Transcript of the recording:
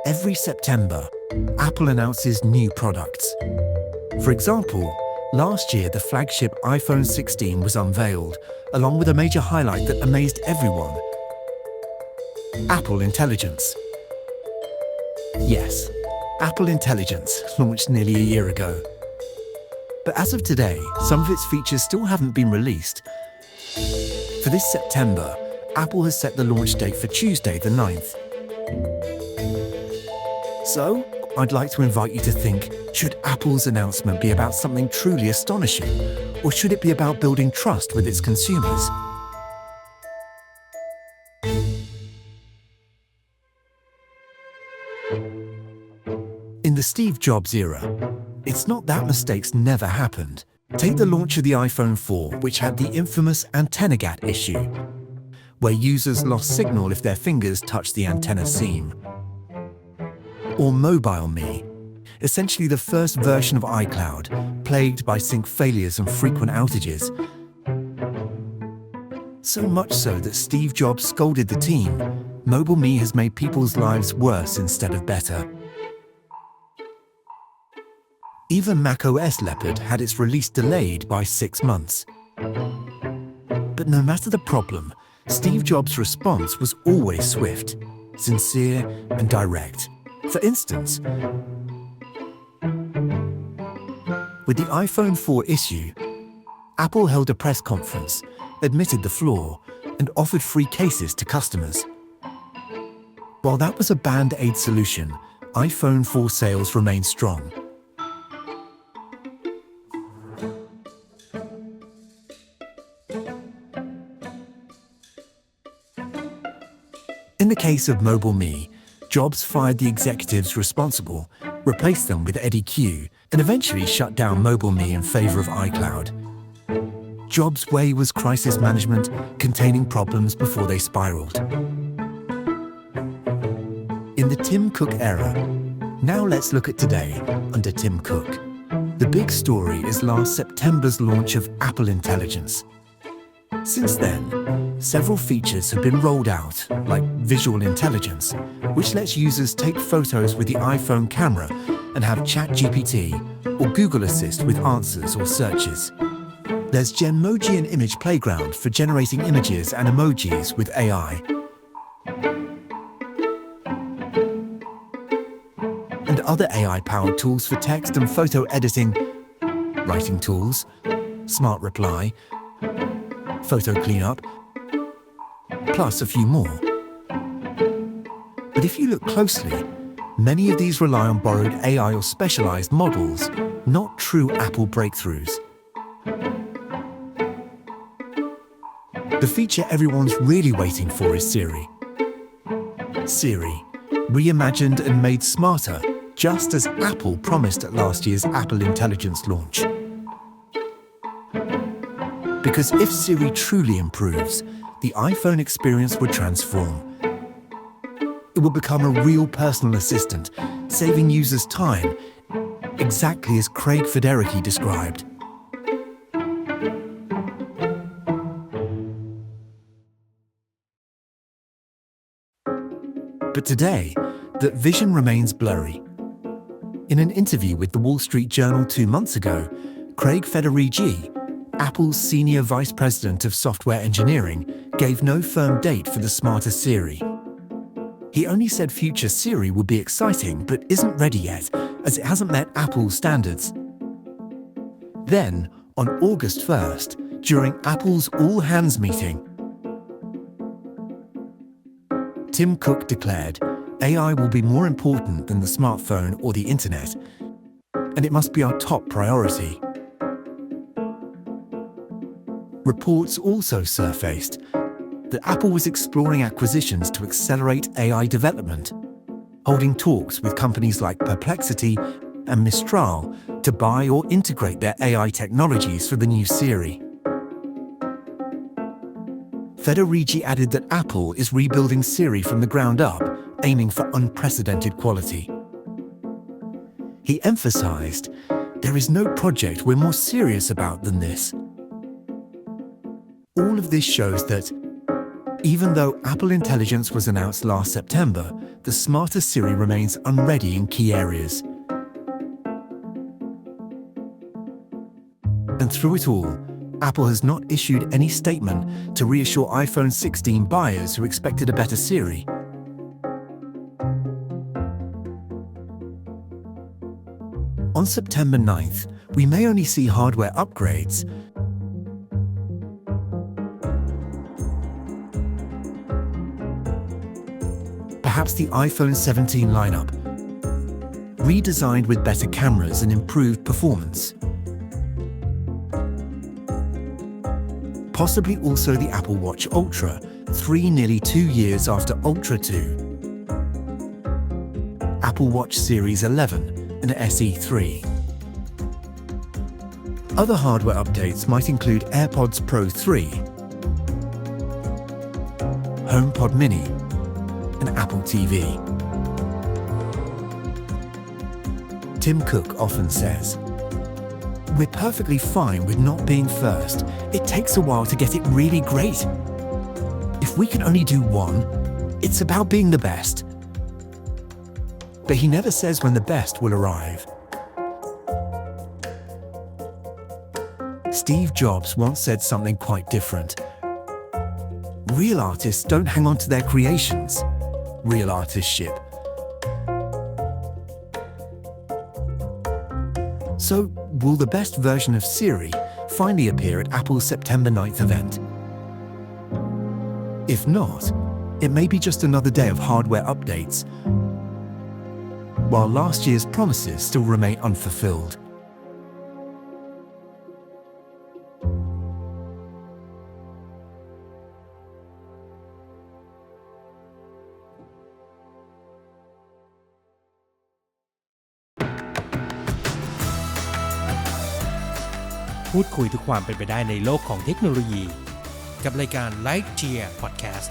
Every September, Apple announces new products. For example, last year the flagship iPhone 16 was unveiled, along with a major highlight that amazed everyone: Apple Intelligence. Yes, Apple Intelligence launched nearly a year ago. But as of today, some of its features still haven't been released. For this September, Apple has set the launch date for Tuesday the 9th. So, I'd like to invite you to think, should Apple's announcement be about something truly astonishing, or should it be about building trust with its consumers? In the Steve Jobs era, it's not that mistakes never happened. Take the launch of the iPhone 4, which had the infamous antenna gap issue, where users lost signal if their fingers touched the antenna seam. Or Mobile Me, essentially the first version of iCloud, plagued by sync failures and frequent outages. So much so that Steve Jobs scolded the team. Mobile Me has made people's lives worse instead of better. Even macOS Leopard had its release delayed by 6 months. But no matter the problem, Steve Jobs' response was always swift, sincere, and direct. For instance, with the iPhone 4 issue, Apple held a press conference, admitted the flaw, and offered free cases to customers. While that was a band-aid solution, iPhone 4 sales remained strong. In the case of Mobile Me, Jobs fired the executives responsible, replaced them with Eddie Q, and eventually shut down Mobile Me in favor of iCloud. Jobs' way was crisis management, containing problems before they spiraled. In the Tim Cook era, now let's look at today under Tim Cook. The big story is last September's launch of Apple Intelligence. Since then, several features have been rolled out, like Visual Intelligence, which lets users take photos with the iPhone camera and have ChatGPT or Google Assist with answers or searches. There's Genmoji and Image Playground for generating images and emojis with AI. And other AI-powered tools for text and photo editing, writing tools, Smart Reply, Photo Cleanup, plus a few more. But if you look closely, many of these rely on borrowed AI or specialized models, not true Apple breakthroughs. The feature everyone's really waiting for is Siri. Siri, reimagined and made smarter, just as Apple promised at last year's Apple Intelligence launch. Because if Siri truly improves, the iPhone experience would transform. It will become a real personal assistant, saving users time, exactly as Craig Federighi described. But today, that vision remains blurry. In an interview with the Wall Street Journal 2 months ago, Craig Federighi, Apple's Senior Vice President of Software Engineering, gave no firm date for the smarter Siri. He only said future Siri would be exciting, but isn't ready yet, as it hasn't met Apple's standards. Then, on August 1st, during Apple's all-hands meeting, Tim Cook declared, AI will be more important than the smartphone or the internet, and it must be our top priority. Reports also surfaced that Apple was exploring acquisitions to accelerate AI development, holding talks with companies like Perplexity and Mistral to buy or integrate their AI technologies for the new Siri. Federighi added that Apple is rebuilding Siri from the ground up, aiming for unprecedented quality. He emphasized, "There is no project we're more serious about than this." All of this shows that Even though Apple Intelligence was announced last September, the smarter Siri remains unready in key areas. And through it all, Apple has not issued any statement to reassure iPhone 16 buyers who expected a better Siri. On September 9th, we may only see hardware upgrades. Perhaps the iPhone 17 lineup, redesigned with better cameras and improved performance. Possibly also the Apple Watch Ultra, nearly 2 years after Ultra 2. Apple Watch Series 11 and SE 3. Other hardware updates might include AirPods Pro 3, HomePod Mini, and Apple TV. Tim Cook often says, "We're perfectly fine with not being first. It takes a while to get it really great. If we can only do one, it's about being the best." But he never says when the best will arrive. Steve Jobs once said something quite different. Real artists don't hang on to their creations. Real artists ship. So, will the best version of Siri finally appear at Apple's September 9th event? If not, it may be just another day of hardware updates, while last year's promises still remain unfulfilled.พูดคุยทุกความเป็นไปได้ในโลกของเทคโนโลยีกับรายการ Lightyear Podcast